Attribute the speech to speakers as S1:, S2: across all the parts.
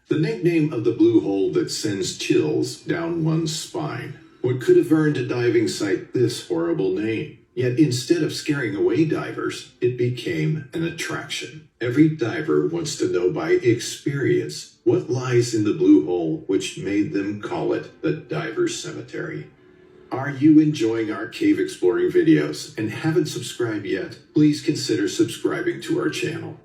S1: The nickname of the blue hole that sends chills down one's spine. What could have earned a diving site this horrible name? Yet instead of scaring away divers, it became an attraction. Every diver wants to know by experience what lies in the blue hole, which made them call it the Diver's Cemetery. Are you enjoying our cave exploring videos and haven't subscribed yet? Please consider subscribing to our channel.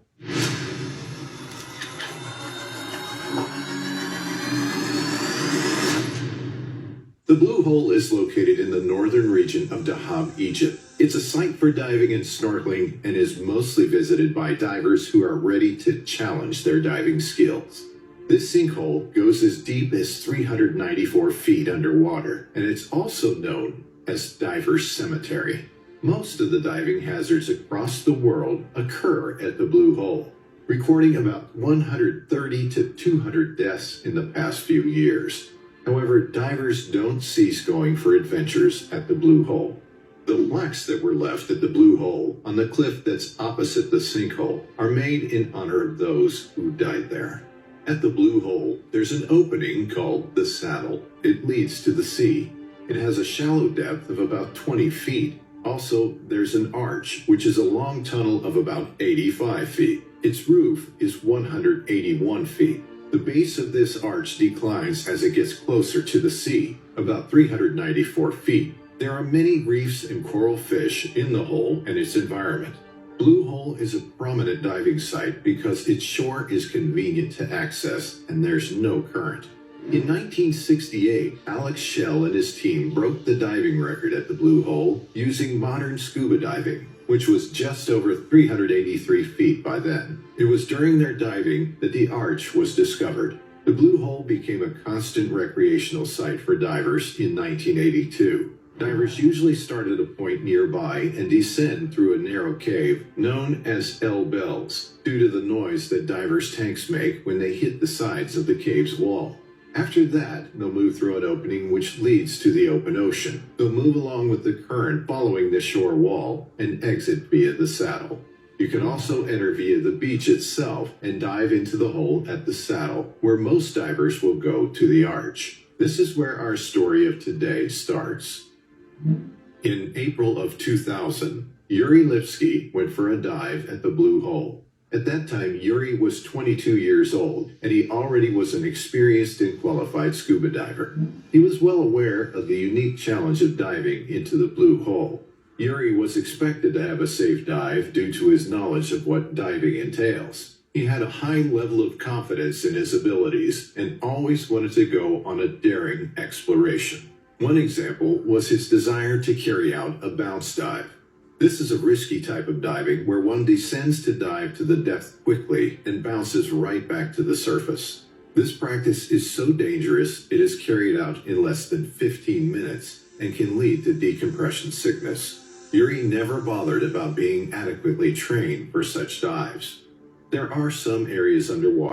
S1: The Blue Hole is located in the northern region of Dahab, Egypt. It's a site for diving and snorkeling and is mostly visited by divers who are ready to challenge their diving skills. This sinkhole goes as deep as 394 feet underwater, and it's also known as Diver's Cemetery. Most of the diving hazards across the world occur at the Blue Hole, recording about 130 to 200 deaths in the past few years. However, divers don't cease going for adventures at the Blue Hole. The plaques that were left at the Blue Hole on the cliff that's opposite the sinkhole are made in honor of those who died there. At the Blue Hole, there's an opening called the Saddle. It leads to the sea. It has a shallow depth of about 20 feet. Also, there's an arch, which is a long tunnel of about 85 feet. Its roof is 181 feet. The base of this arch declines as it gets closer to the sea, about 394 feet. There are many reefs and coral fish in the hole and its environment. Blue Hole is a prominent diving site because its shore is convenient to access and there's no current. In 1968, Alex Shell and his team broke the diving record at the Blue Hole using modern scuba diving, which was just over 383 feet by then. It was during their diving that the arch was discovered. The Blue Hole became a constant recreational site for divers in 1982. Divers usually start at a point nearby and descend through a narrow cave known as El Bells due to the noise that divers' tanks make when they hit the sides of the cave's wall. After that, they'll move through an opening which leads to the open ocean. They'll move along with the current following the shore wall and exit via the saddle. You can also enter via the beach itself and dive into the hole at the saddle, where most divers will go to the arch. This is where our story of today starts. In April of 2000, Yuri Lipsky went for a dive at the Blue Hole. At that time, Yuri was 22 years old, and he already was an experienced and qualified scuba diver. He was well aware of the unique challenge of diving into the Blue Hole. Yuri was expected to have a safe dive due to his knowledge of what diving entails. He had a high level of confidence in his abilities and always wanted to go on a daring exploration. One example was his desire to carry out a bounce dive. This is a risky type of diving where one descends to dive to the depth quickly and bounces right back to the surface. This practice is so dangerous it is carried out in less than 15 minutes and can lead to decompression sickness. Yuri never bothered about being adequately trained for such dives. There are some areas underwater